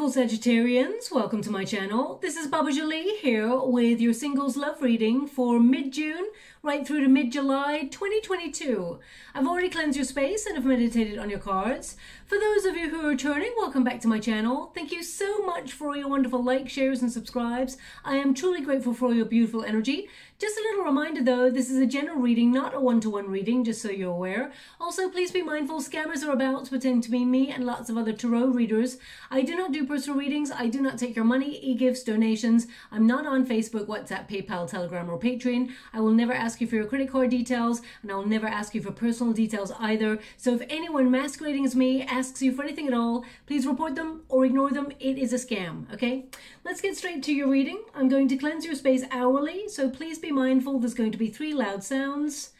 beautiful Sagittarians, welcome to my channel. This is Baba Jolie here with your singles love reading for mid-June right through to mid-July 2022. I've already cleansed your space and have meditated on your cards. For those of you who are returning, welcome back to my channel. Thank you so much for all your wonderful likes, shares and subscribes. I am truly grateful for all your beautiful energy. Just a little reminder though, this is a general reading, not a one-to-one reading, just so you're aware. Also, please be mindful, scammers are about to pretend to be me and lots of other tarot readers. I do not do personal readings. I do not take your money, e-gifts, donations. I'm not on Facebook, WhatsApp, PayPal, Telegram, or Patreon. I will never ask you for your credit card details, and I will never ask you for personal details either. So if anyone masquerading as me asks you for anything at all, please report them or ignore them. It is a scam, okay? Let's get straight to your reading. I'm going to cleanse your space hourly, so please be mindful. There's going to be 3 loud sounds.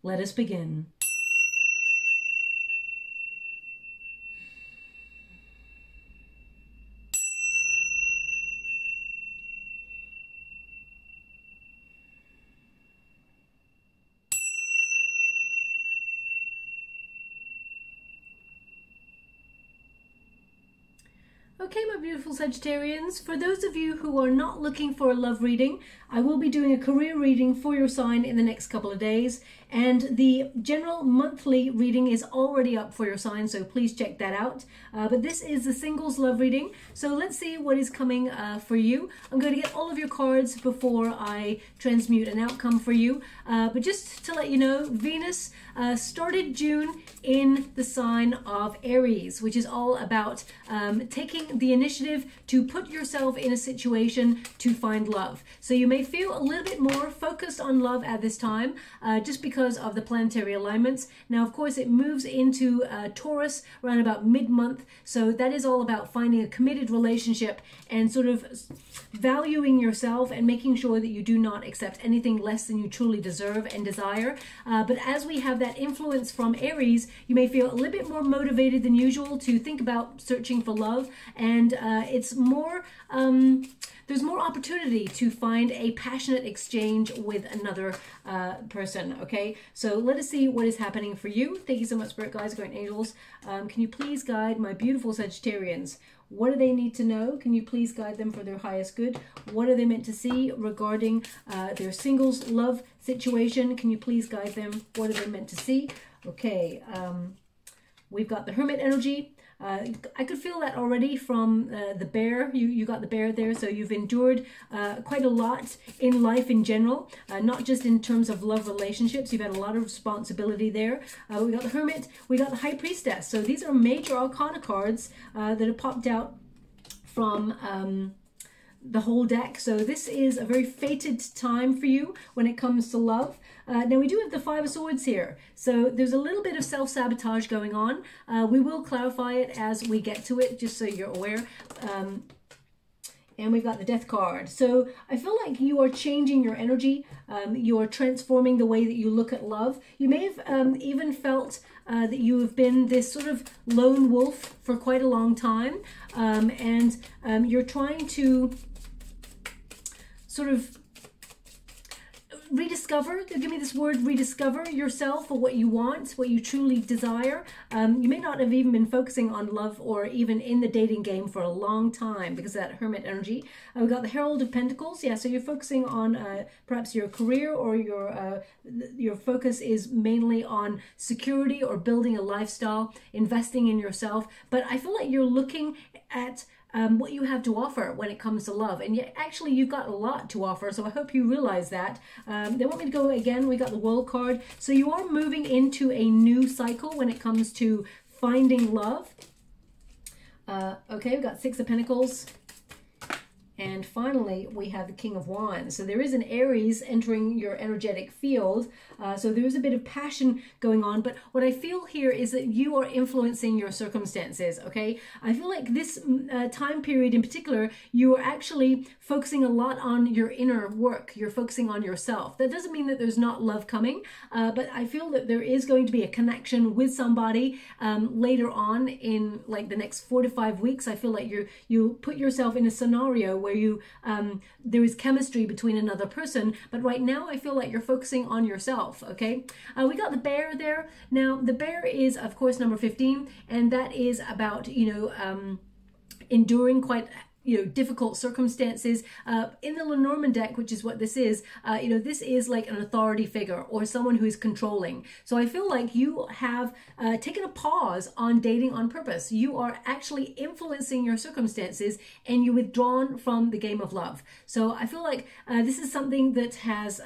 Let us begin. Okay, my beautiful Sagittarians, for those of you who are not looking for a love reading, I will be doing a career reading for your sign in the next couple of days, and the general monthly reading is already up for your sign, so please check that out. But this is the singles love reading, so let's see what is coming for you. I'm going to get all of your cards before I transmute an outcome for you, but just to let you know, Venus started June in the sign of Aries, which is all about taking the initiative to put yourself in a situation to find love. So you may feel a little bit more focused on love at this time, just because of the planetary alignments. Now, of course, it moves into Taurus around about mid-month, so that is all about finding a committed relationship and sort of valuing yourself and making sure that you do not accept anything less than you truly deserve and desire. But as we have that influence from Aries, you may feel a little bit more motivated than usual to think about searching for love, and it's more there's more opportunity to find a passionate exchange with another person, okay? So let us see what is happening for you. Thank you so much, Spirit Guides, Guardian Angels. Can you please guide my beautiful Sagittarians? What do they need to know? Can you please guide them for their highest good? What are they meant to see regarding their singles love situation? Can you please guide them? What are they meant to see? Okay, we've got the Hermit energy. I could feel that already from the bear. You got the bear there, so you've endured quite a lot in life in general, not just in terms of love relationships. You've had a lot of responsibility there. We got the Hermit, we got the High Priestess. So these are major arcana cards that have popped out from the whole deck. So this is a very fated time for you when it comes to love. Now we do have the 5 of Swords here, so there's a little bit of self-sabotage going on. We will clarify it as we get to it, just so you're aware. And we've got the Death card. So I feel like you are changing your energy. You are transforming the way that you look at love. You may have even felt that you have been this sort of lone wolf for quite a long time. And you're trying to sort of rediscover, give me this word, rediscover yourself or what you want, what you truly desire. You may not have even been focusing on love or even in the dating game for a long time because of that Hermit energy. We've got the Herald of Pentacles. Yeah, so you're focusing on perhaps your career, or your focus is mainly on security or building a lifestyle, investing in yourself. But I feel like you're looking at what you have to offer when it comes to love, and yet actually you've got a lot to offer, so I hope you realize that. They want me to go again. We got the World card, so you are moving into a new cycle when it comes to finding love. Okay, we've got 6 of Pentacles. And finally, we have the King of Wands. So there is an Aries entering your energetic field. So there is a bit of passion going on. But what I feel here is that you are influencing your circumstances, okay? I feel like this time period in particular, you are actually focusing a lot on your inner work. You're focusing on yourself. That doesn't mean that there's not love coming, but I feel that there is going to be a connection with somebody later on in like the next 4 to 5 weeks. I feel like you put yourself in a scenario where you there is chemistry between another person, but right now I feel like you're focusing on yourself, okay? We got the bear there. Now the bear is of course number 15, and that is about, you know, enduring quite difficult circumstances. In the Lenormand deck, which is what this is, this is like an authority figure or someone who is controlling. So I feel like you have taken a pause on dating on purpose. You are actually influencing your circumstances and you're withdrawn from the game of love. So I feel like this is something that has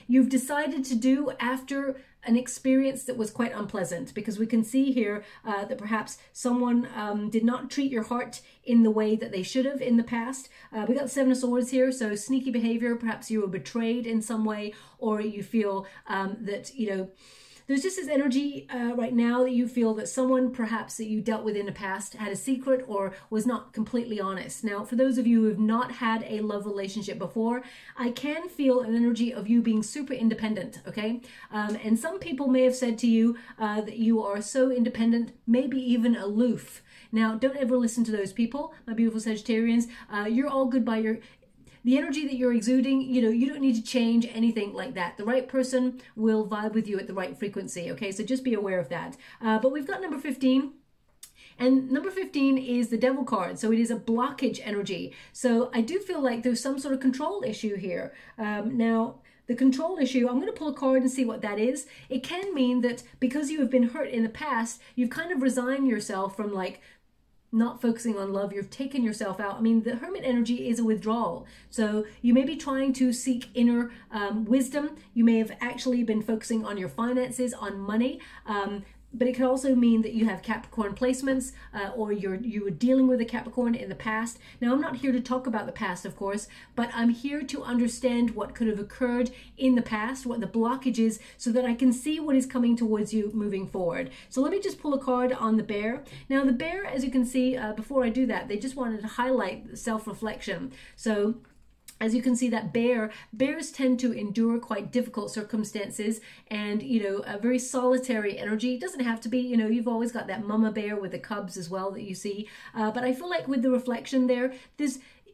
you've decided to do after an experience that was quite unpleasant, because we can see here that perhaps someone did not treat your heart in the way that they should have in the past. We got the Seven of Swords here, so sneaky behavior. Perhaps you were betrayed in some way, or you feel that, there's just this energy right now that you feel that someone perhaps that you dealt with in the past had a secret or was not completely honest. Now, for those of you who have not had a love relationship before, I can feel an energy of you being super independent, okay? And some people may have said to you that you are so independent, maybe even aloof. Now, don't ever listen to those people, my beautiful Sagittarians. You're all good by the energy that you're exuding. You don't need to change anything like that. The right person will vibe with you at the right frequency, okay? So just be aware of that. But we've got number 15. And number 15 is the Devil card. So it is a blockage energy. So I do feel like there's some sort of control issue here. Now, the control issue, I'm going to pull a card and see what that is. It can mean that because you have been hurt in the past, you've kind of resigned yourself from like not focusing on love. You've taken yourself out. I mean, the Hermit energy is a withdrawal. So you may be trying to seek inner wisdom. You may have actually been focusing on your finances, on money. But it can also mean that you have Capricorn placements or you were dealing with a Capricorn in the past. Now, I'm not here to talk about the past, of course, but I'm here to understand what could have occurred in the past, what the blockage is, so that I can see what is coming towards you moving forward. So let me just pull a card on the Bear. Now, the Bear, as you can see, before I do that, they just wanted to highlight self-reflection. So as you can see, that bears tend to endure quite difficult circumstances and, a very solitary energy. It doesn't have to be, you've always got that mama bear with the cubs as well that you see. But I feel like with the reflection there,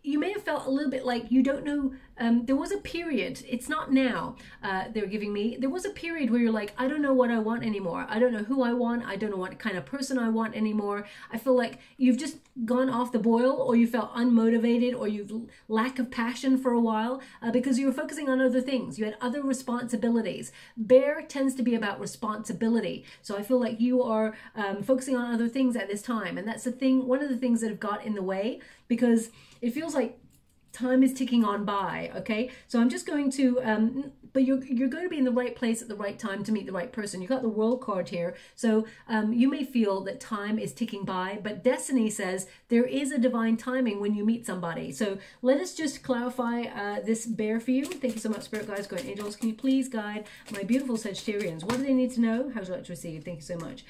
you may have felt a little bit like you don't know. There was a period, it's not now, they're giving me, there was a period where you're like, I don't know what I want anymore. I don't know who I want. I don't know what kind of person I want anymore. I feel like you've just gone off the boil, or you felt unmotivated, or you've lack of passion for a while because you were focusing on other things. You had other responsibilities. Bear tends to be about responsibility. So I feel like you are focusing on other things at this time. And that's the thing, one of the things that have got in the way, because it feels like time is ticking on by, okay? So I'm just going to, but you're going to be in the right place at the right time to meet the right person. You've got the World card here. So you may feel that time is ticking by, but Destiny says there is a divine timing when you meet somebody. So let us just clarify this Bear for you. Thank you so much, Spirit Guides, Guardian Angels. Can you please guide my beautiful Sagittarians? What do they need to know? How would you like to receive? Thank you so much.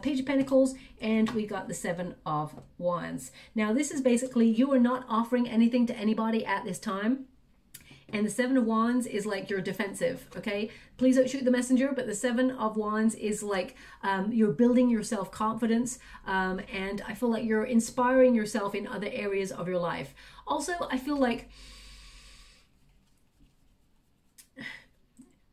Page of Pentacles, and we got the Seven of Wands. Now, this is basically you are not offering anything to anybody at this time. And the Seven of Wands is like you're defensive, okay? Please don't shoot the messenger, but the Seven of Wands is like you're building your self-confidence, and I feel like you're inspiring yourself in other areas of your life. Also, I feel like,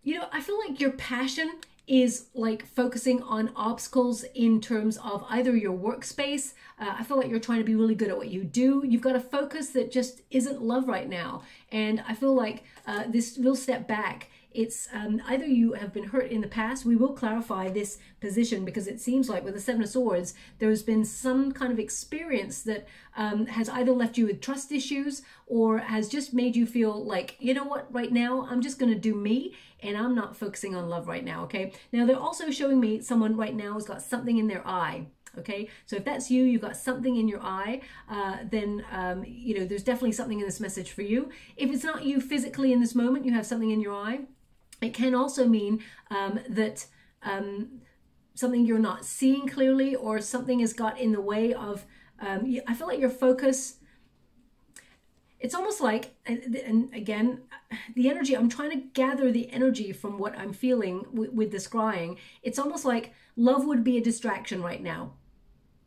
I feel like your passion is like focusing on obstacles in terms of either your workspace. I feel like you're trying to be really good at what you do. You've got a focus that just isn't love right now. And I feel like this will step back. It's either you have been hurt in the past. We will clarify this position because it seems like with the Seven of Swords, there's been some kind of experience that has either left you with trust issues or has just made you feel like, you know what, right now, I'm just going to do me and I'm not focusing on love right now, okay? Now, they're also showing me someone right now has got something in their eye. Okay, so if that's you, you've got something in your eye, then, there's definitely something in this message for you. If it's not you physically in this moment, you have something in your eye, it can also mean that something you're not seeing clearly or something has got in the way of, I feel like your focus, it's almost like, and again, the energy, I'm trying to gather the energy from what I'm feeling with this scrying. It's almost like love would be a distraction right now.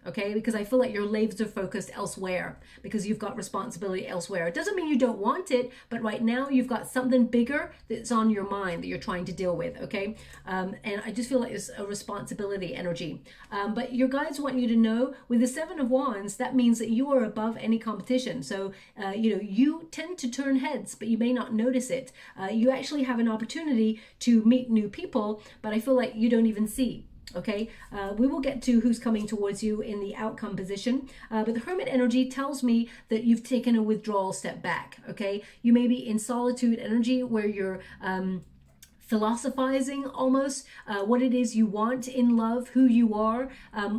okay? Because I feel like your laser focused elsewhere because you've got responsibility elsewhere. It doesn't mean you don't want it, but right now you've got something bigger that's on your mind that you're trying to deal with, okay? And I just feel like it's a responsibility energy. But your guides want you to know with the Seven of Wands, that means that you are above any competition. So, you know, you tend to turn heads, but you may not notice it. You actually have an opportunity to meet new people, but I feel like you don't even see. Okay, we will get to who's coming towards you in the outcome position, but the Hermit energy tells me that you've taken a withdrawal step back. Okay, you may be in solitude energy where you're philosophizing almost what it is you want in love, who you are,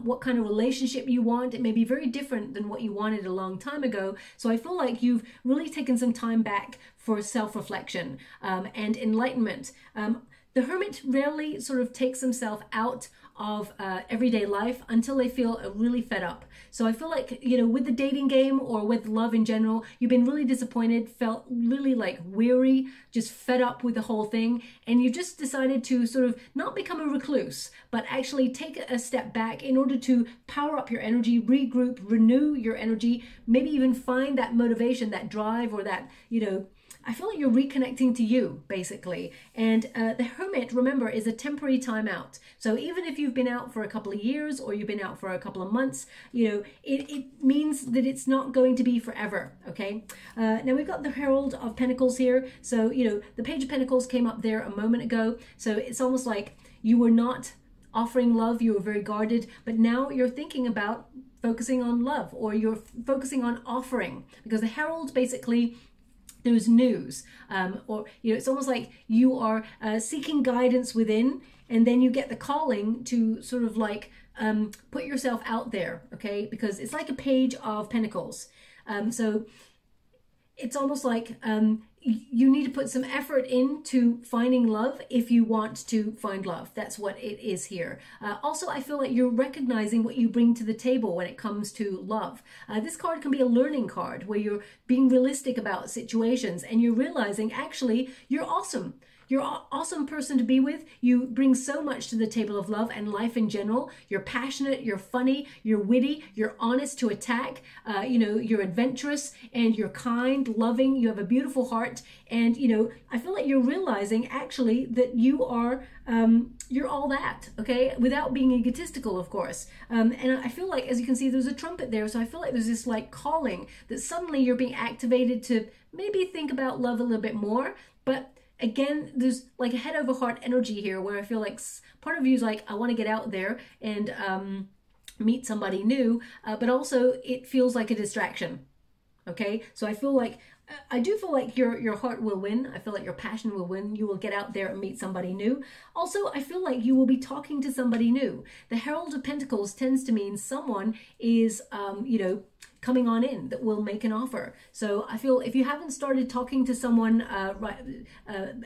what kind of relationship you want. It may be very different than what you wanted a long time ago. So I feel like you've really taken some time back for self-reflection and enlightenment. The Hermit rarely sort of takes himself out of everyday life until they feel really fed up. So I feel like, you know, with the dating game or with love in general, you've been really disappointed, felt really like weary, just fed up with the whole thing. And you just decided to sort of not become a recluse, but actually take a step back in order to power up your energy, regroup, renew your energy, maybe even find that motivation, that drive, or that, you know, I feel like you're reconnecting to you, basically. And the Hermit, remember, is a temporary timeout. So even if you've been out for a couple of years or you've been out for a couple of months, you know, it means that it's not going to be forever, okay? Now we've got the Herald of Pentacles here. So, you know, the Page of Pentacles came up there a moment ago. So it's almost like you were not offering love, you were very guarded, but now you're thinking about focusing on love, or you're focusing on offering, because the Herald basically, there's news, or, you know, it's almost like you are seeking guidance within, and then you get the calling to sort of like put yourself out there, okay? Because it's like a Page of Pentacles. So it's almost like you need to put some effort into finding love if you want to find love. That's what it is here. Also, I feel like you're recognizing what you bring to the table when it comes to love. This card can be a learning card where you're being realistic about situations and you're realizing actually you're awesome. You're an awesome person to be with. You bring so much to the table of love and life in general. You're passionate, you're funny, you're witty, you're honest to attack, you know, you're adventurous, and you're kind, loving, you have a beautiful heart. And, you know, I feel like you're realizing actually that you are, you're all that, okay? Without being egotistical, of course. And I feel like, as you can see, there's a trumpet there. So I feel like there's this like calling that suddenly you're being activated to maybe think about love a little bit more. But again, there's like a head over heart energy here where I feel like part of you is like, I want to get out there and meet somebody new, but also it feels like a distraction. Okay, so I feel like, I do feel like your heart will win. I feel like your passion will win. You will get out there and meet somebody new. Also, I feel like you will be talking to somebody new. The Herald of Pentacles tends to mean someone is, you know, coming on in that will make an offer. So I feel if you haven't started talking to someone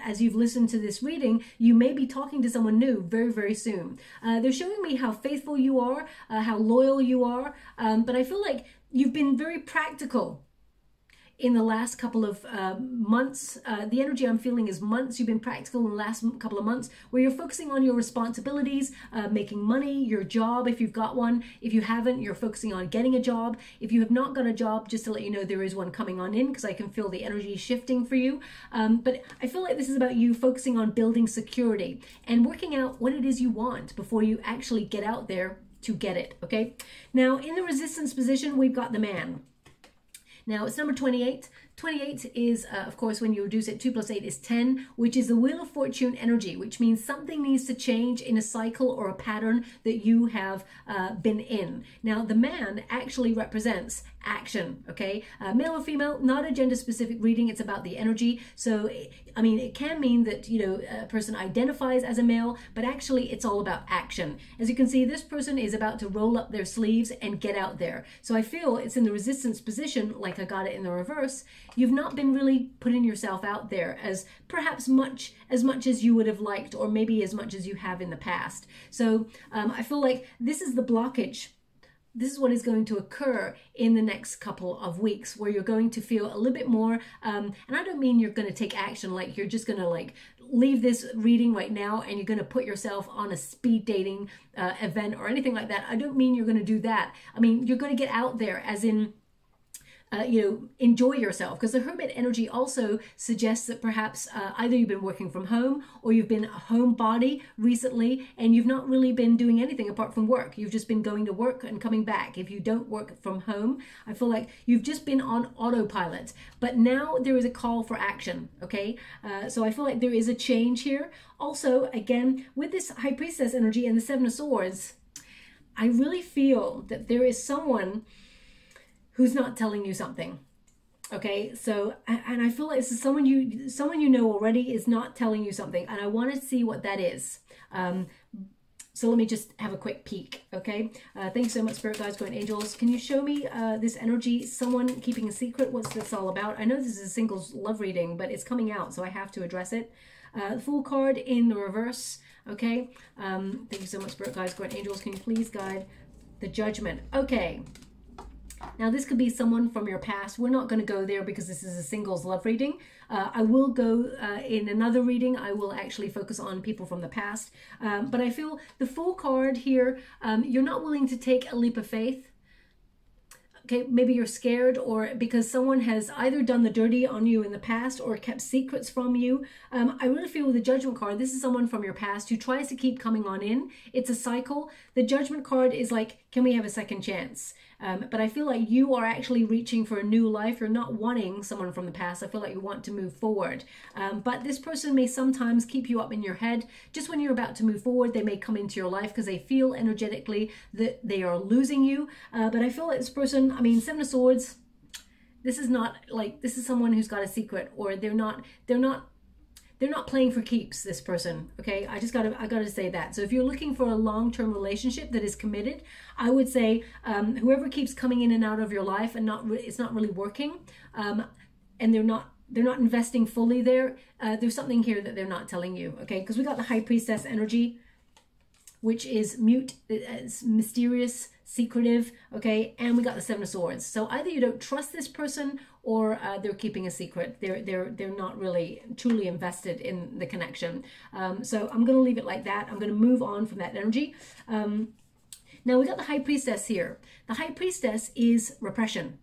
as you've listened to this reading, you may be talking to someone new very, very soon. They're showing me how faithful you are, how loyal you are, but I feel like you've been very practical in the last couple of months. The energy I'm feeling is months. You've been practical in the last couple of months where you're focusing on your responsibilities, making money, your job if you've got one. If you haven't, you're focusing on getting a job. If you have not got a job, just to let you know, there is one coming on in because I can feel the energy shifting for you. But I feel like this is about you focusing on building security and working out what it is you want before you actually get out there to get it, okay? Now, in the resistance position, we've got the Man. Now, it's number 28. 28 is, of course, when you reduce it, 2 plus 8 is 10, which is the Wheel of Fortune energy, which means something needs to change in a cycle or a pattern that you have been in. Now, the Man actually represents action, okay? Male or female, not a gender-specific reading. It's about the energy. So, I mean, it can mean that, you know, a person identifies as a male, but actually it's all about action. As you can see, this person is about to roll up their sleeves and get out there. So I feel it's in the resistance position, like I got it in the reverse. You've not been really putting yourself out there as perhaps much as you would have liked, or maybe as much as you have in the past. So I feel like this is the blockage this is what is going to occur in the next couple of weeks, where you're going to feel a little bit more, and I don't mean you're going to take action, like you're just going to like leave this reading right now and you're going to put yourself on a speed dating event or anything like that. I don't mean you're going to do that. I mean, you're going to get out there, as in, you know, enjoy yourself, because the Hermit energy also suggests that perhaps either you've been working from home or you've been a homebody recently and you've not really been doing anything apart from work. You've just been going to work and coming back. If you don't work from home, I feel like you've just been on autopilot, but now there is a call for action. Okay, so I feel like there is a change here. Also, again, with this High Priestess energy and the Seven of Swords, I really feel that there is someone who's not telling you something. Okay, so, and I feel like this is someone you know already is not telling you something, and I want to see what that is. So let me just have a quick peek. Okay, thanks so much, Spirit Guides, Guardian Angels. Can you show me this energy, someone keeping a secret? What's this all about? I know this is a singles love reading, but it's coming out, so I have to address it. Full card in the reverse. Okay, thank you so much, Spirit Guides, Guardian Angels. Can you please guide the Judgment? Okay. Now, this could be someone from your past. We're not going to go there because this is a singles love reading. I will go in another reading. I will actually focus on people from the past. But I feel the Fool card here, you're not willing to take a leap of faith. Okay, maybe you're scared, or because someone has either done the dirty on you in the past or kept secrets from you. I really feel with the Judgment card, this is someone from your past who tries to keep coming on in. It's a cycle. The Judgment card is like, can we have a second chance? But I feel like you are actually reaching for a new life. You're not wanting someone from the past. I feel like you want to move forward. But this person may sometimes keep you up in your head. Just when you're about to move forward, they may come into your life because they feel energetically that they are losing you. But I feel like this person, I mean, Seven of Swords, this is not like, this is someone who's got a secret, or they're not playing for keeps, this person. Okay, I gotta say that. So if you're looking for a long-term relationship that is committed, I would say whoever keeps coming in and out of your life and it's not really working, and they're not investing fully there, there's something here that they're not telling you. Okay, because we got the High Priestess energy, which is mute, it's mysterious, secretive, okay, and we got the Seven of Swords. So either you don't trust this person, or they're keeping a secret. They're not really truly invested in the connection. So I'm going to leave it like that. I'm going to move on from that energy. Now we got the High Priestess here. The High Priestess is repression,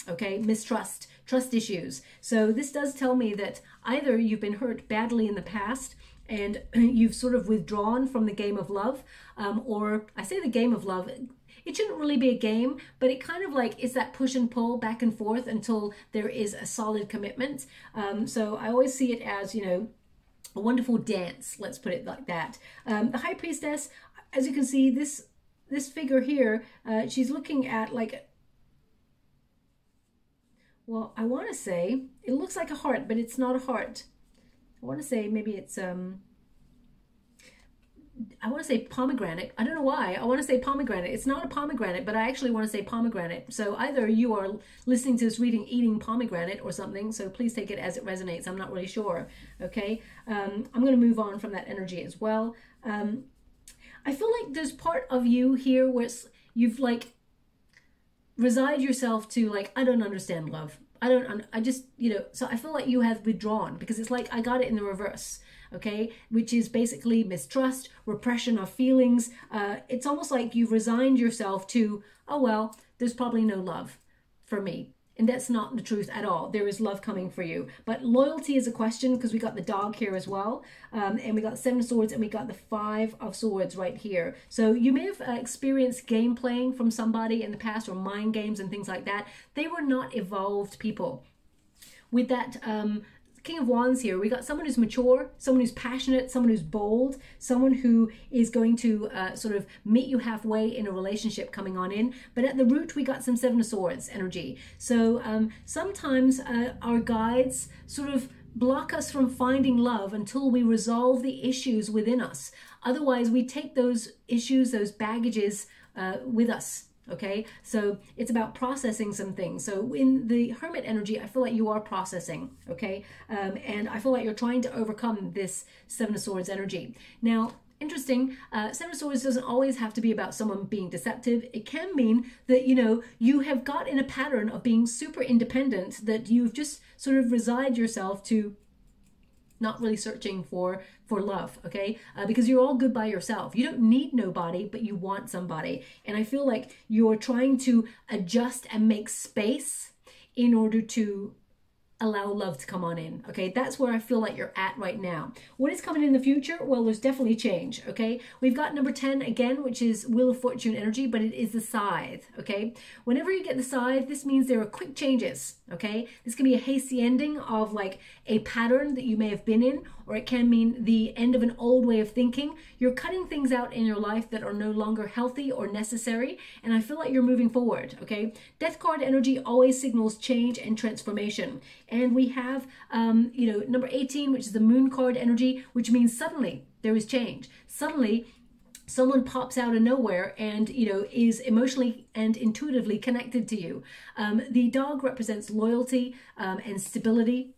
okay, mistrust, trust issues. So this does tell me that either you've been hurt badly in the past and you've sort of withdrawn from the game of love, or I say the game of love, it shouldn't really be a game, but it kind of like is that push and pull back and forth until there is a solid commitment. So I always see it as, you know, a wonderful dance, let's put it like that. The High Priestess, as you can see, this figure here, she's looking at like, well, I want to say, it looks like a heart, but it's not a heart. I want to say maybe it's, I want to say pomegranate. I don't know why. I want to say pomegranate. It's not a pomegranate, but I actually want to say pomegranate. So either you are listening to this reading eating pomegranate or something, so please take it as it resonates. I'm not really sure. Okay. I'm going to move on from that energy as well. I feel like there's part of you here where you've like resigned yourself to like, I don't understand love. I just, you know, so I feel like you have withdrawn because it's like I got it in the reverse, okay, which is basically mistrust, repression of feelings. It's almost like you've resigned yourself to, oh, well, there's probably no love for me. And that's not the truth at all. There is love coming for you. But loyalty is a question because we got the dog here as well. And we got Seven of Swords and we got the Five of Swords right here. So you may have experienced game playing from somebody in the past or mind games and things like that. They were not evolved people. With that King of Wands here, we got someone who's mature, someone who's passionate, someone who's bold, someone who is going to sort of meet you halfway in a relationship coming on in. But at the root, we got some Seven of Swords energy. So sometimes our guides sort of block us from finding love until we resolve the issues within us. Otherwise, we take those issues, those baggages with us. Okay, so it's about processing some things. So in the Hermit energy, I feel like you are processing, okay? And I feel like you're trying to overcome this Seven of Swords energy. Now, interesting, Seven of Swords doesn't always have to be about someone being deceptive. It can mean that, you know, you have got in a pattern of being super independent, that you've just sort of resigned yourself to not really searching for love, okay? Because you're all good by yourself. You don't need nobody, but you want somebody. And I feel like you're trying to adjust and make space in order to allow love to come on in, okay? That's where I feel like you're at right now. What is coming in the future? Well, there's definitely change, okay? We've got number 10 again, which is Wheel of Fortune energy, but it is the scythe, okay? Whenever you get the scythe, this means there are quick changes, okay? This can be a hasty ending of like a pattern that you may have been in, or it can mean the end of an old way of thinking. You're cutting things out in your life that are no longer healthy or necessary, and I feel like you're moving forward, okay? Death card energy always signals change and transformation. And we have, you know, number 18, which is the Moon card energy, which means suddenly there is change. Suddenly, someone pops out of nowhere and, you know, is emotionally and intuitively connected to you. The dog represents loyalty and stability.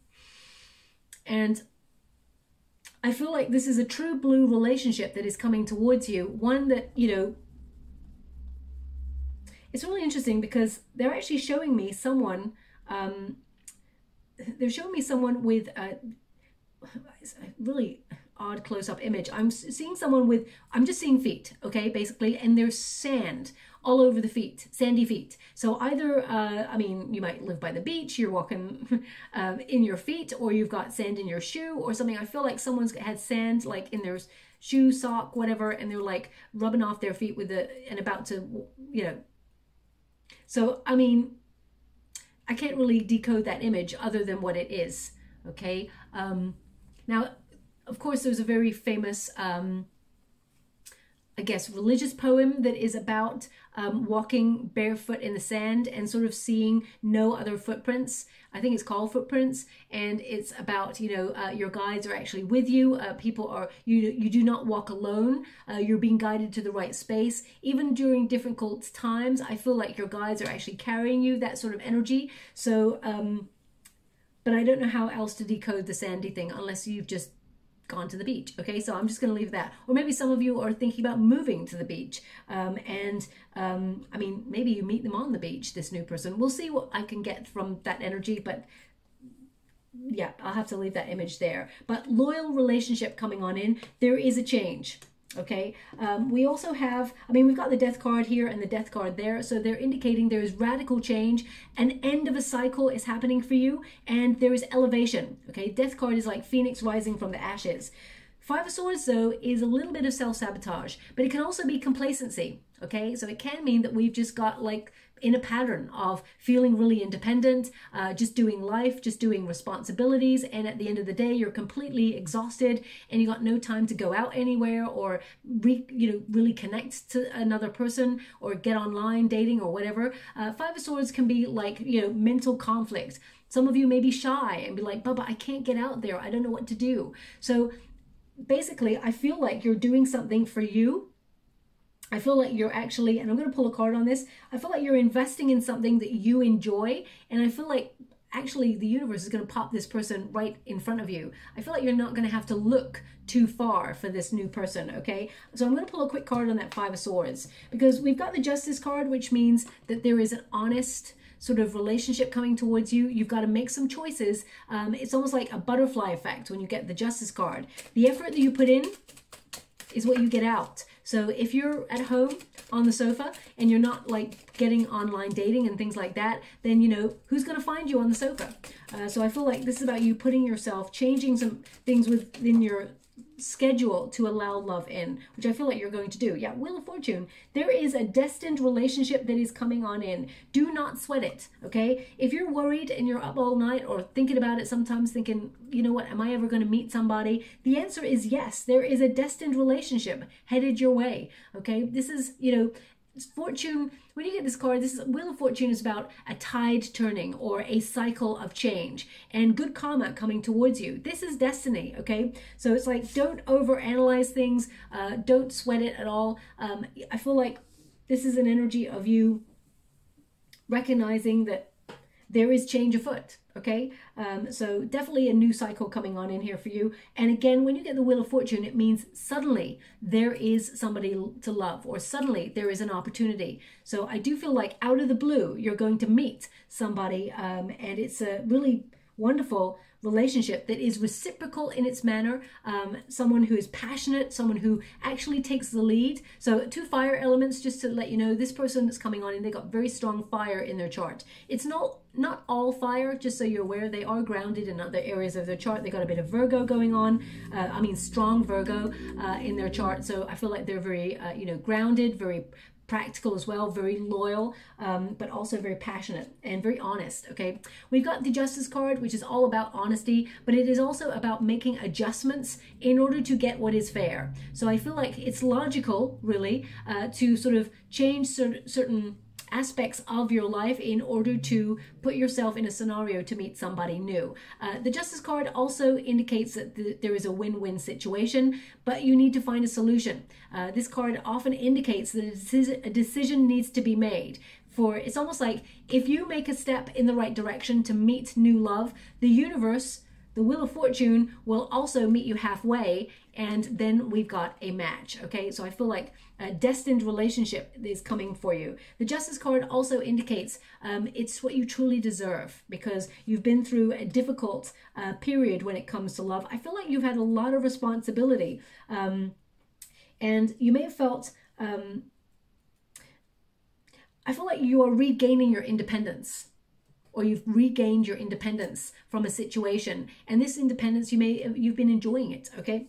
And I feel like this is a true blue relationship that is coming towards you. One that, you know, it's really interesting because they're actually showing me someone, they're showing me someone with a really odd close-up image. I'm seeing someone with, I'm just seeing feet, okay, basically, and there's sand all over the feet, sandy feet. So either, I mean, you might live by the beach, you're walking in your feet, or you've got sand in your shoe or something. I feel like someone's had sand like in their shoe, sock, whatever, and they're like rubbing off their feet with the, and about to, you know. So, I mean, I can't really decode that image other than what it is, okay? Now, of course, there's a very famous, I guess, religious poem that is about walking barefoot in the sand and sort of seeing no other footprints. I think it's called Footprints, and it's about, you know, your guides are actually with you. People are, you do not walk alone. You're being guided to the right space. Even during difficult times, I feel like your guides are actually carrying you, that sort of energy. So, but I don't know how else to decode the sandy thing unless you've just gone to the beach, okay? So I'm just going to leave that. Or maybe some of you are thinking about moving to the beach, I mean, maybe you meet them on the beach, this new person. We'll see what I can get from that energy, but yeah, I'll have to leave that image there. But loyal relationship coming on in, there is a change. Okay, we also have, I mean, we've got the Death card here and the Death card there, so they're indicating there is radical change. An end of a cycle is happening for you, and there is elevation. Okay, Death card is like Phoenix rising from the ashes. Five of Swords, though, is a little bit of self-sabotage, but it can also be complacency. Okay, so it can mean that we've just got like in a pattern of feeling really independent, just doing life, just doing responsibilities, and at the end of the day you're completely exhausted and you got no time to go out anywhere or really connect to another person or get online dating or whatever. Five of Swords can be like, you know, mental conflict. Some of you may be shy and be like, Bubba, I can't get out there, I don't know what to do. So basically I feel like you're doing something for you. I feel like you're actually, and I'm going to pull a card on this, I feel like you're investing in something that you enjoy, and I feel like actually the universe is going to pop this person right in front of you. I feel like you're not going to have to look too far for this new person, okay? So I'm going to pull a quick card on that Five of Swords, because we've got the Justice card, which means that there is an honest sort of relationship coming towards you. You've got to make some choices. It's almost like a butterfly effect when you get the Justice card. The effort that you put in is what you get out. So if you're at home on the sofa and you're not like getting online dating and things like that, then, you know, who's going to find you on the sofa? So I feel like this is about you putting yourself, changing some things within your schedule to allow love in, which I feel like you're going to do. Yeah, Wheel of Fortune. There is a destined relationship that is coming on in. Do not sweat it, okay? If you're worried and you're up all night or thinking about it sometimes, thinking, you know what, am I ever going to meet somebody? The answer is yes. There is a destined relationship headed your way, okay? This is, you know, fortune. When you get this card, this is Wheel of Fortune is about a tide turning or a cycle of change and good karma coming towards you. This is destiny, okay? So it's like, don't overanalyze things. Don't sweat it at all. I feel like this is an energy of you recognizing that there is change afoot. Okay, so definitely a new cycle coming on in here for you. And again, when you get the Wheel of Fortune, it means suddenly there is somebody to love, or suddenly there is an opportunity. So I do feel like out of the blue, you're going to meet somebody, and it's a really wonderful relationship that is reciprocal in its manner, someone who is passionate, someone who actually takes the lead. So 2 fire elements, just to let you know, this person that's coming on, and they got very strong fire in their chart. It's not all fire, just so you're aware. They are grounded in other areas of their chart. They got a bit of Virgo going on, I mean strong Virgo in their chart. So I feel like they're very grounded, very practical as well, very loyal, but also very passionate and very honest. Okay, we've got the Justice card, which is all about honesty, but it is also about making adjustments in order to get what is fair. So I feel like it's logical, really, to sort of change certain aspects of your life in order to put yourself in a scenario to meet somebody new. The Justice card also indicates that there is a win-win situation, but you need to find a solution. This card often indicates that a decision needs to be made. For it's almost like if you make a step in the right direction to meet new love, the universe, the Wheel of Fortune, will also meet you halfway, and then we've got a match. Okay, so I feel like a destined relationship is coming for you. The Justice card also indicates it's what you truly deserve, because you've been through a difficult period when it comes to love. I feel like you've had a lot of responsibility, and you may have felt I feel like you are regaining your independence, or you've regained your independence from a situation, and this independence, you've been enjoying it. Okay,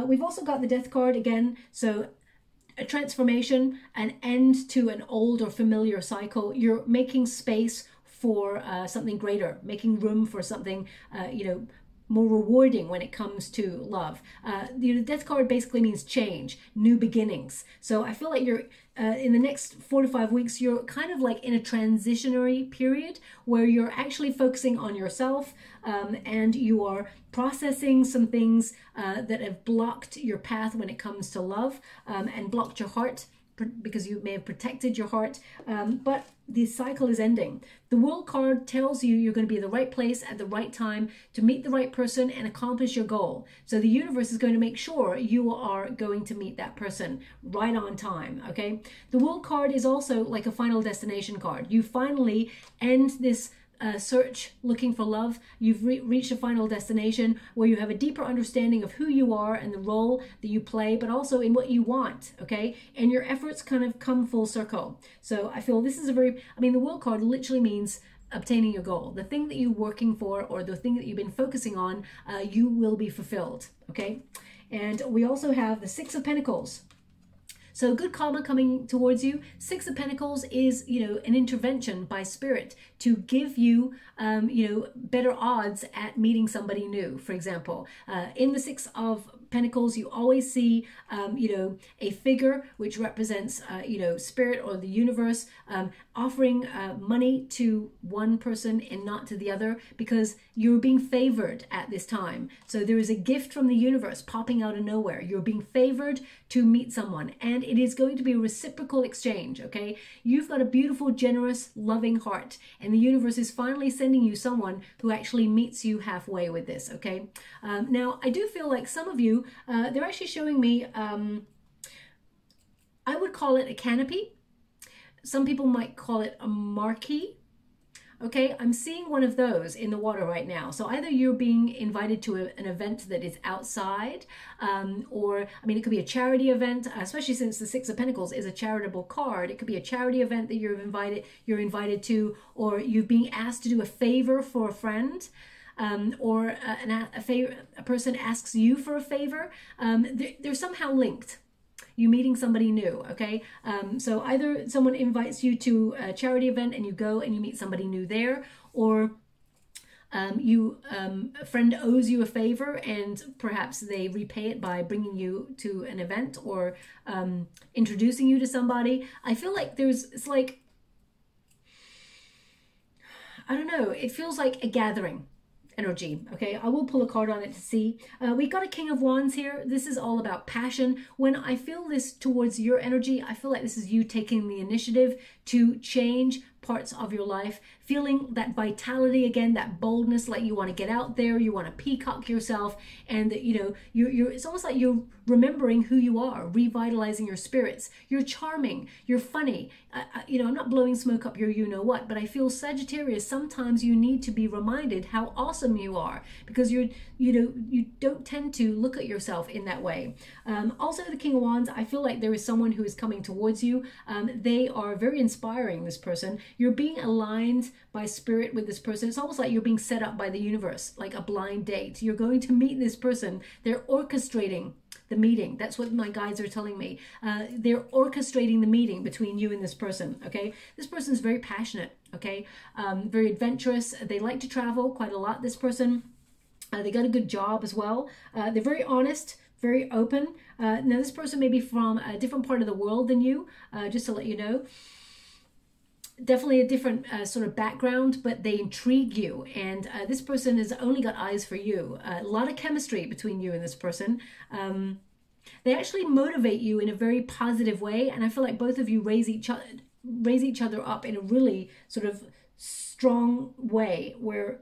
we've also got the Death card again, so a transformation, an end to an old or familiar cycle. You're making space for something greater, making room for something more rewarding when it comes to love. The Death card basically means change, new beginnings. So I feel like you're in the next 4 to 5 weeks, you're kind of like in a transitionary period where you're actually focusing on yourself, and you are processing some things that have blocked your path when it comes to love, and blocked your heart, because you may have protected your heart, but the cycle is ending. The World card tells you you're going to be in the right place at the right time to meet the right person and accomplish your goal. So the universe is going to make sure you are going to meet that person right on time. Okay, the World card is also like a final destination card. You finally end this search looking for love. You've reached a final destination where you have a deeper understanding of who you are and the role that you play, but also in what you want. Okay, and your efforts kind of come full circle. So I feel this is the World card literally means obtaining your goal. The thing that you're working for, or the thing that you've been focusing on, you will be fulfilled. Okay, and we also have the Six of Pentacles. So good karma coming towards you. Six of Pentacles is, an intervention by spirit to give you, better odds at meeting somebody new. For example, in the Six of Pentacles, you always see, a figure which represents, spirit or the universe, offering money to one person and not to the other, because you're being favored at this time. So there is a gift from the universe popping out of nowhere. You're being favored to meet someone, and it is going to be a reciprocal exchange. Okay, you've got a beautiful, generous, loving heart, and the universe is finally sending you someone who actually meets you halfway with this. Okay, now I do feel like some of you, they're actually showing me, I would call it a canopy. Some people might call it a marquee. Okay, I'm seeing one of those in the water right now. So either you're being invited to an event that is outside, or, it could be a charity event, especially since the Six of Pentacles is a charitable card. It could be a charity event that you're invited to, or you're being asked to do a favor for a friend. Or a person asks you for a favor. They're somehow linked. You meeting somebody new. Okay, so either someone invites you to a charity event and you go and you meet somebody new there, or a friend owes you a favor and perhaps they repay it by bringing you to an event, or introducing you to somebody. I feel like it's like, I don't know, it feels like a gathering energy. Okay, I will pull a card on it to see. We got a King of Wands here. This is all about passion. When I feel this towards your energy, I feel like this is you taking the initiative to change parts of your life, feeling that vitality again, that boldness, like you want to get out there, you want to peacock yourself, and that, you know, it's almost like you're remembering who you are, revitalizing your spirits. You're charming, you're funny. You know, I'm not blowing smoke up your you-know-what, but I feel Sagittarius, sometimes you need to be reminded how awesome you are, because you don't tend to look at yourself in that way. Also, the King of Wands, I feel like there is someone who is coming towards you. They are very inspiring, this person. You're being aligned by spirit with this person. It's almost like you're being set up by the universe, like a blind date. You're going to meet this person. They're orchestrating the meeting. That's what my guides are telling me. They're orchestrating the meeting between you and this person, okay? This person is very passionate, okay? Very adventurous. They like to travel quite a lot, this person. They got a good job as well. They're very honest, very open. Now, this person may be from a different part of the world than you, just to let you know. Definitely a different sort of background, but they intrigue you. And this person has only got eyes for you. A lot of chemistry between you and this person. They actually motivate you in a very positive way. And I feel like both of you raise each other up in a really sort of strong way where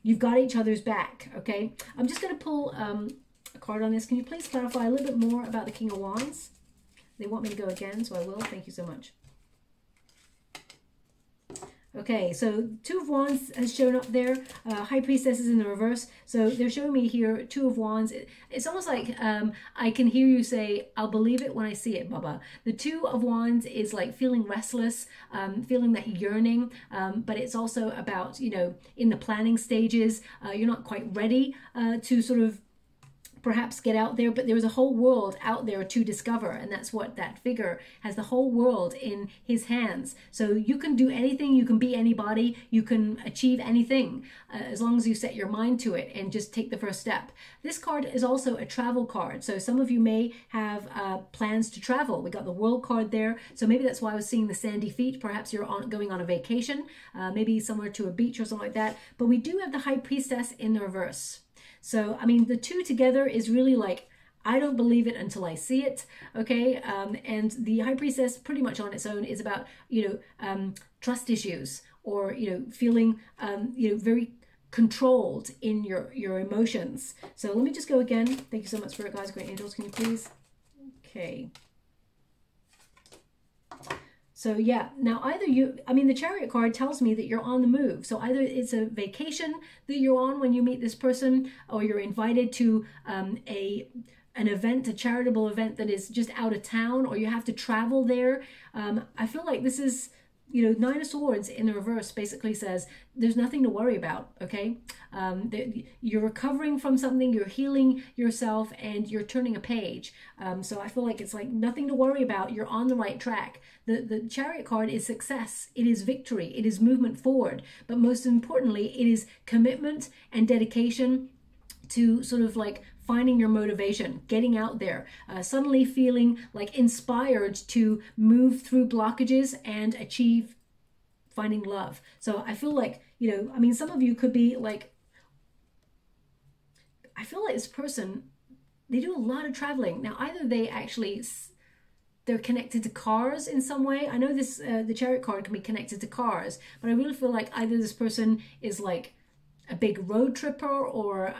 you've got each other's back, okay? I'm just going to pull a card on this. Can you please clarify a little bit more about the King of Wands? They want me to go again, so I will. Thank you so much. Okay, so Two of Wands has shown up there. High Priestess is in the reverse. So they're showing me here Two of Wands. It's almost like I can hear you say, I'll believe it when I see it, Baba. The Two of Wands is like feeling restless, feeling that yearning, but it's also about, you know, in the planning stages, you're not quite ready to sort of perhaps get out there, but there is a whole world out there to discover, and that's what that figure has, the whole world in his hands. So you can do anything, you can be anybody, you can achieve anything, as long as you set your mind to it and just take the first step. This card is also a travel card, so some of you may have plans to travel. We got the World card there, so maybe that's why I was seeing the sandy feet. Perhaps you're going on a vacation, maybe somewhere to a beach or something like that. But we do have the High Priestess in the reverse. So, I mean, the two together is really like, I don't believe it until I see it, okay? And the High Priestess, pretty much on its own, is about, you know, trust issues, or, you know, feeling, you know, very controlled in your emotions. So let me just go again. Thank you so much, Spirit Guides, Great Angels. Can you please? Okay. So yeah, now either you, I mean, the Chariot card tells me that you're on the move. So either it's a vacation that you're on when you meet this person, or you're invited to an event, a charitable event that is just out of town, or you have to travel there. I feel like this is, you know, Nine of Swords in the reverse basically says there's nothing to worry about, okay? You're recovering from something, you're healing yourself, and you're turning a page. So I feel like it's like nothing to worry about. You're on the right track. The Chariot card is success. It is victory. It is movement forward. But most importantly, it is commitment and dedication to sort of like finding your motivation, getting out there, suddenly feeling like inspired to move through blockages and achieve finding love. So I feel like, you know, I mean, some of you could be like, I feel like this person, they do a lot of traveling. Now, either they actually, they're connected to cars in some way. I know this, the Chariot card can be connected to cars, but I really feel like either this person is like a big road tripper, or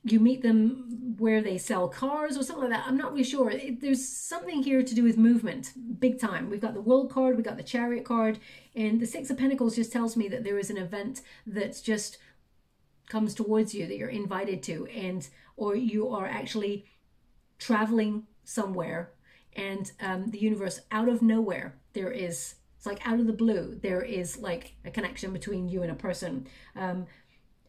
you meet them where they sell cars or something like that. I'm not really sure. There's something here to do with movement, big time. We've got the World card, we've got the Chariot card, and the Six of Pentacles just tells me that there is an event that's just comes towards you that you're invited to, and or you are actually traveling somewhere, and the universe, out of nowhere, there is, it's like out of the blue, there is like a connection between you and a person.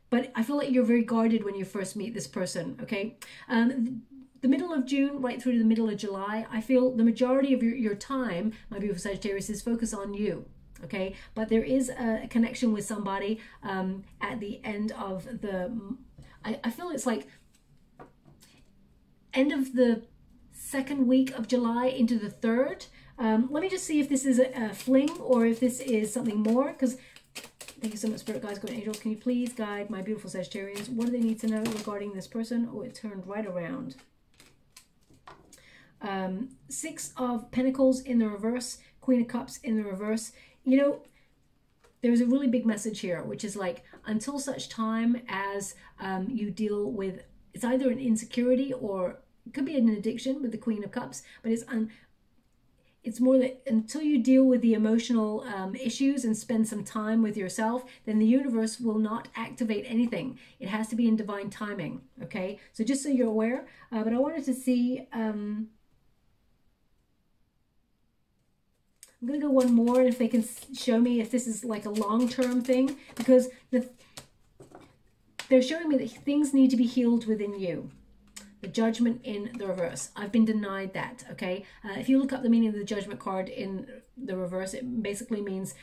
But I feel like you're very guarded when you first meet this person, okay? The middle of June right through to the middle of July, I feel the majority of your time, my beautiful Sagittarius, is focused on you, okay? But there is a connection with somebody at the end of the, I feel it's like end of the second week of July into the third. Let me just see if this is a fling or if this is something more, because thank you so much, Spirit Guides, Good Angels. Can you please guide my beautiful Sagittarians? What do they need to know regarding this person? Oh, it turned right around. Six of Pentacles in the reverse. Queen of Cups in the reverse. You know, there's a really big message here, which is like, until such time as you deal with, it's either an insecurity or it could be an addiction with the Queen of Cups, but it's more that until you deal with the emotional issues and spend some time with yourself, then the universe will not activate anything. It has to be in divine timing, okay? So just so you're aware, but I wanted to see, I'm going to go one more, and if they can show me if this is like a long-term thing, because they're showing me that things need to be healed within you. The Judgment in the reverse. I've been denied that, okay? If you look up the meaning of the Judgment card in the reverse, it basically means,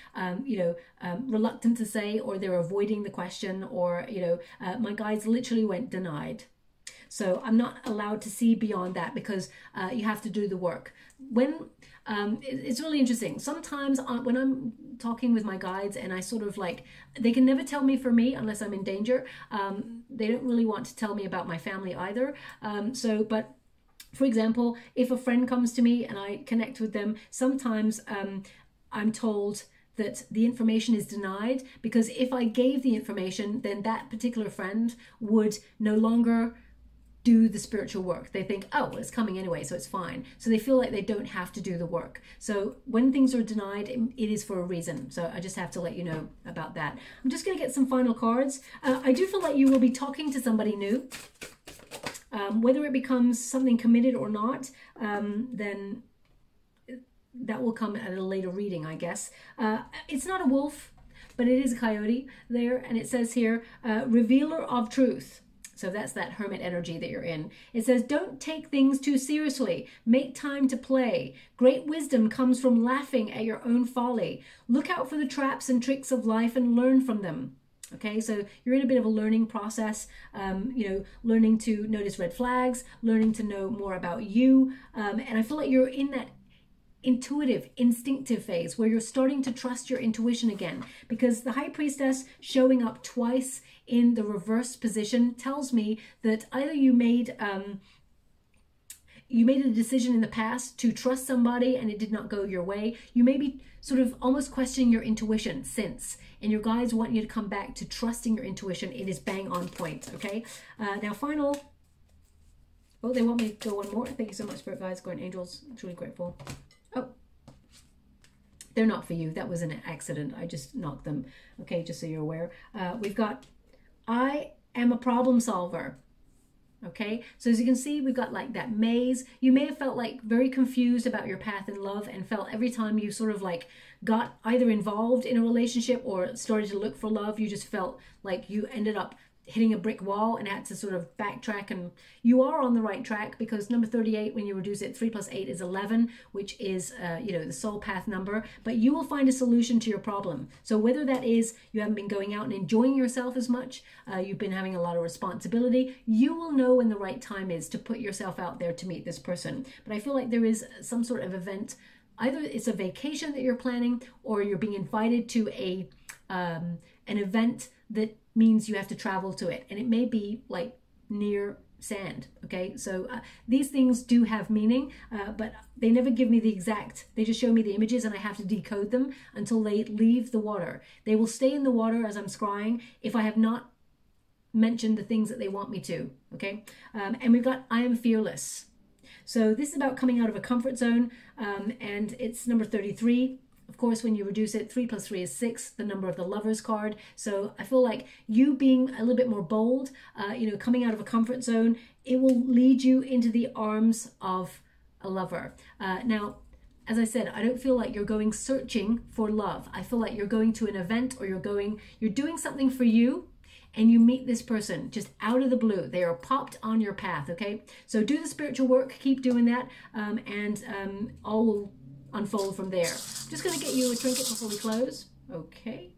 reluctant to say, or they're avoiding the question, or, my guides literally went denied. So I'm not allowed to see beyond that, because you have to do the work. It's really interesting. Sometimes when I'm talking with my guides and I sort of like, they can never tell me for me unless I'm in danger. They don't really want to tell me about my family either. But for example, if a friend comes to me and I connect with them, sometimes I'm told that the information is denied, because if I gave the information, then that particular friend would no longer do the spiritual work. They think, oh, well, it's coming anyway, so it's fine. So they feel like they don't have to do the work. So when things are denied, it is for a reason. So I just have to let you know about that. I'm just going to get some final cards. I do feel like you will be talking to somebody new. Whether it becomes something committed or not, then that will come at a later reading, I guess. It's not a wolf, but it is a coyote there. And it says here, revealer of truth. So that's that hermit energy that you're in. It says, don't take things too seriously. Make time to play. Great wisdom comes from laughing at your own folly. Look out for the traps and tricks of life and learn from them. Okay, so you're in a bit of a learning process, learning to notice red flags, learning to know more about you. And I feel like you're in that intuitive, instinctive phase where you're starting to trust your intuition again, because the High Priestess showing up twice in the reverse position tells me that either you made a decision in the past to trust somebody and it did not go your way. You may be sort of almost questioning your intuition since, and your guides want you to come back to trusting your intuition. It is bang on point, okay? Now final, oh, they want me to go one more. Thank you so much, Spirit Guides, Guardian Angels. I'm truly grateful. Oh, they're not for you. That was an accident. I just knocked them. Okay, just so you're aware. We've got, I am a problem solver. Okay, so as you can see, we've got like that maze. You may have felt like very confused about your path in love and felt every time you sort of like got either involved in a relationship or started to look for love, you just felt like you ended up hitting a brick wall and had to sort of backtrack. And you are on the right track, because number 38, when you reduce it, 3 + 8 is 11, which is the soul path number. But you will find a solution to your problem. So whether that is you haven't been going out and enjoying yourself as much, you've been having a lot of responsibility, you will know when the right time is to put yourself out there to meet this person. But I feel like there is some sort of event, either it's a vacation that you're planning, or you're being invited to an event that means you have to travel to it, and it may be like near sand. Okay, so these things do have meaning, but they never give me the exact, they just show me the images and I have to decode them until they leave the water. They will stay in the water as I'm scrying if I have not mentioned the things that they want me to. Okay, and we've got I am fearless. So this is about coming out of a comfort zone, and it's number 33. Of course, when you reduce it, 3 + 3 is 6, the number of the Lovers card. So I feel like you being a little bit more bold, coming out of a comfort zone, it will lead you into the arms of a lover. Now, as I said, I don't feel like you're going searching for love. I feel like you're going to an event, or you're doing something for you, and you meet this person just out of the blue. They are popped on your path, okay? So do the spiritual work, keep doing that, and all will unfold from there. I'm just going to get you a trinket before we close. Okay.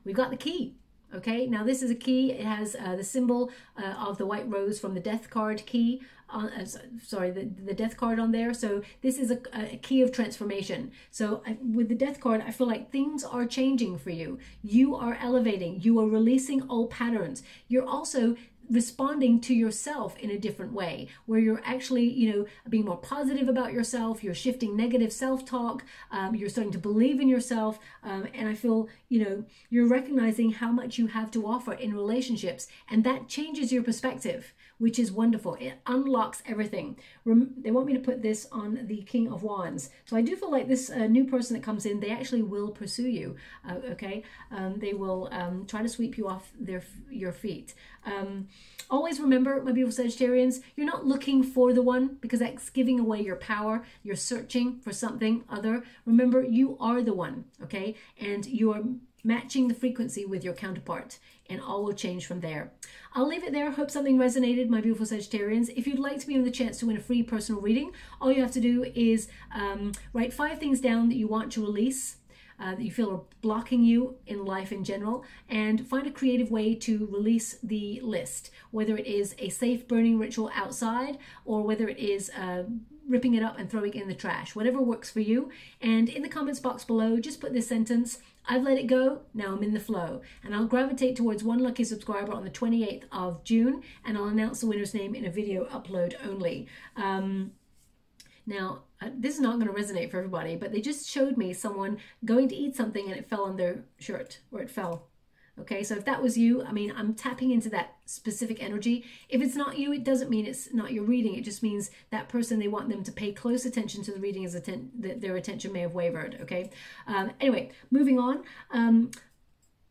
We've got the key. Okay, now this is a key. It has the symbol of the white rose from the death card key. The death card on there. So this is a key of transformation. So with the death card, I feel like things are changing for you. You are elevating. You are releasing old patterns. You're also, responding to yourself in a different way, where you're actually, you know, being more positive about yourself. You're shifting negative self-talk. You're starting to believe in yourself. And I feel, you know, you're recognizing how much you have to offer in relationships, and that changes your perspective, which is wonderful. It unlocks everything. They want me to put this on the King of Wands. So I do feel like this new person that comes in, they actually will pursue you, okay? They will try to sweep you off your feet. Always remember, my beautiful Sagittarians, you're not looking for the one, because that's giving away your power. You're searching for something other. Remember, you are the one, okay? And you are matching the frequency with your counterpart, and all will change from there. I'll leave it there. Hope something resonated, my beautiful Sagittarians. If you'd like to be on the chance to win a free personal reading, all you have to do is write 5 things down that you want to release, that you feel are blocking you in life in general, and find a creative way to release the list, whether it is a safe burning ritual outside, or whether it is ripping it up and throwing it in the trash, whatever works for you. And in the comments box below, just put this sentence: I've let it go, now I'm in the flow. And I'll gravitate towards one lucky subscriber on the 28th of June, and I'll announce the winner's name in a video upload only. Now, this is not going to resonate for everybody, but they just showed me someone going to eat something and it fell on their shirt, or it fell. Okay, so if that was you, I mean, I'm tapping into that specific energy. If it's not you, it doesn't mean it's not your reading. It just means that person, they want them to pay close attention to the reading, as their attention may have wavered, okay? Anyway, moving on.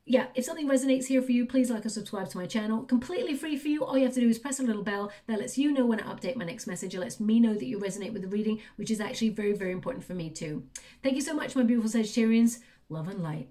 Yeah, if something resonates here for you, please like or subscribe to my channel. Completely free for you. All you have to do is press a little bell that lets you know when I update my next message. It lets me know that you resonate with the reading, which is actually very, very important for me too. Thank you so much, my beautiful Sagittarians. Love and light.